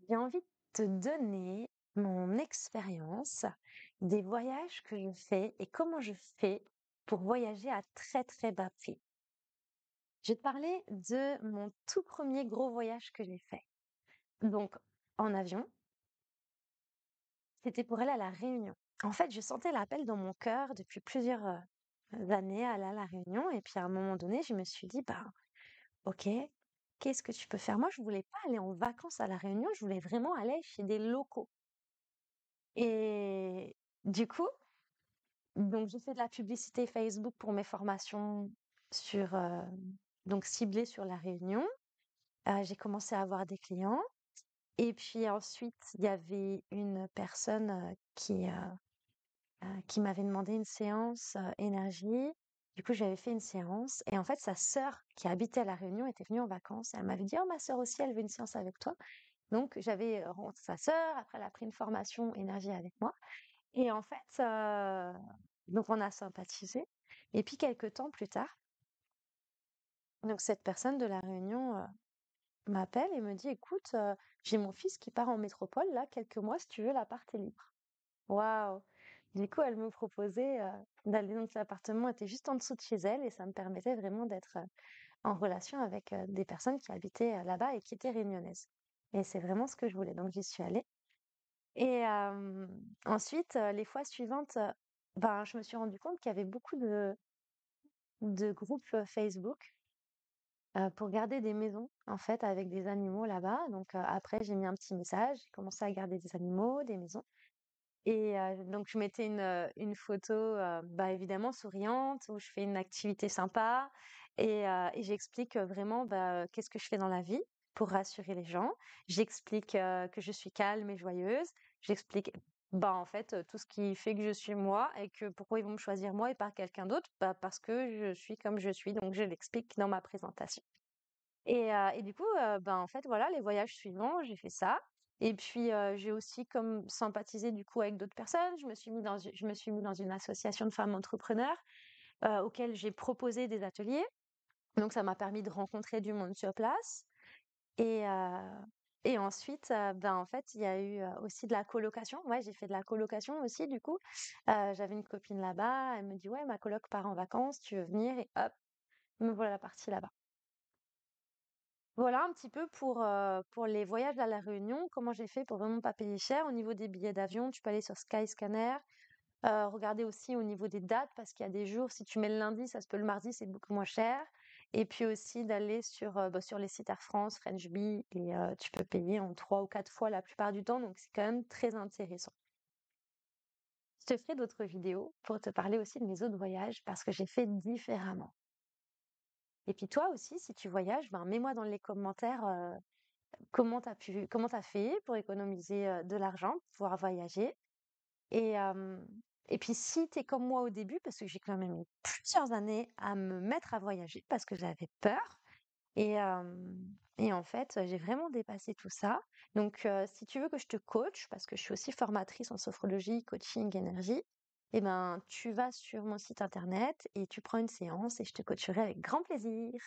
J'ai envie de te donner mon expérience des voyages que je fais et comment je fais pour voyager à très très bas prix. Je vais te parler de mon tout premier gros voyage que j'ai fait. Donc en avion, c'était pour aller à La Réunion. En fait, je sentais l'appel dans mon cœur depuis plusieurs années à aller à La Réunion. Et puis à un moment donné, je me suis dit, bah ok, qu'est-ce que tu peux faire? Moi, je voulais pas aller en vacances à La Réunion, je voulais vraiment aller chez des locaux. Et du coup, donc j'ai fait de la publicité Facebook pour mes formations sur, donc ciblées sur La Réunion. J'ai commencé à avoir des clients et puis ensuite, il y avait une personne, qui m'avait demandé une séance, énergie. Du coup, j'avais fait une séance et en fait, sa sœur qui habitait à La Réunion était venue en vacances et elle m'avait dit: «Oh, ma sœur aussi, elle veut une séance avec toi». Donc j'avais, rencontré sa sœur, après elle a pris une formation énergie avec moi. Et en fait, donc on a sympathisé et puis quelque temps plus tard, donc cette personne de La Réunion, m'appelle et me dit: «Écoute, j'ai mon fils qui part en métropole là quelques mois, si tu veux l'appart est libre». Waouh! Du coup, elle me proposait, d'aller donc l'appartement était juste en dessous de chez elle et ça me permettait vraiment d'être, en relation avec, des personnes qui habitaient, là-bas et qui étaient réunionnaises et c'est vraiment ce que je voulais donc j'y suis allée. Et ensuite, les fois suivantes, ben, je me suis rendu compte qu'il y avait beaucoup de groupes, Facebook, pour garder des maisons, en fait, avec des animaux là-bas. Donc après j'ai mis un petit message, j'ai commencé à garder des animaux, des maisons et donc je mettais une photo, bah, évidemment souriante où je fais une activité sympa et j'explique, vraiment, bah, qu'est-ce que je fais dans la vie pour rassurer les gens. J'explique, que je suis calme et joyeuse. J'explique, bah, en fait, tout ce qui fait que je suis moi et que pourquoi ils vont me choisir moi et pas quelqu'un d'autre? Bah, parce que je suis comme je suis, donc je l'explique dans ma présentation. Et du coup, ben, en fait, voilà, les voyages suivants, j'ai fait ça et puis, j'ai aussi comme sympathisé, du coup, avec d'autres personnes. Je me suis mis dans une association de femmes entrepreneurs, auquel j'ai proposé des ateliers. Donc ça m'a permis de rencontrer du monde sur place et ensuite, ben, en fait, il y a eu, aussi de la colocation. Ouais, j'ai fait de la colocation aussi, du coup. J'avais une copine là-bas, elle me dit: «Ouais, ma coloc part en vacances, tu veux venir?» et hop, me voilà partie là-bas. Voilà un petit peu pour les voyages à La Réunion, comment j'ai fait pour vraiment pas payer cher. Au niveau des billets d'avion, tu peux aller sur Skyscanner, regarder aussi au niveau des dates parce qu'il y a des jours, si tu mets le lundi, ça se peut le mardi, c'est beaucoup moins cher. Et puis aussi d'aller sur, bah, sur les sites Air France, French Bee et tu peux payer en 3 ou 4 fois la plupart du temps, donc c'est quand même très intéressant. Je te ferai d'autres vidéos pour te parler aussi de mes autres voyages parce que j'ai fait différemment. Et puis toi aussi, si tu voyages, ben, mets-moi dans les commentaires, comment t'as fait pour économiser, de l'argent, pour pouvoir voyager? Et puis si tu es comme moi au début, parce que j'ai quand même mis plusieurs années à me mettre à voyager parce que j'avais peur et en fait, j'ai vraiment dépassé tout ça. Donc si tu veux que je te coach, parce que je suis aussi formatrice en sophrologie, coaching, énergie, et ben, tu vas sur mon site internet et tu prends une séance et je te coacherai avec grand plaisir.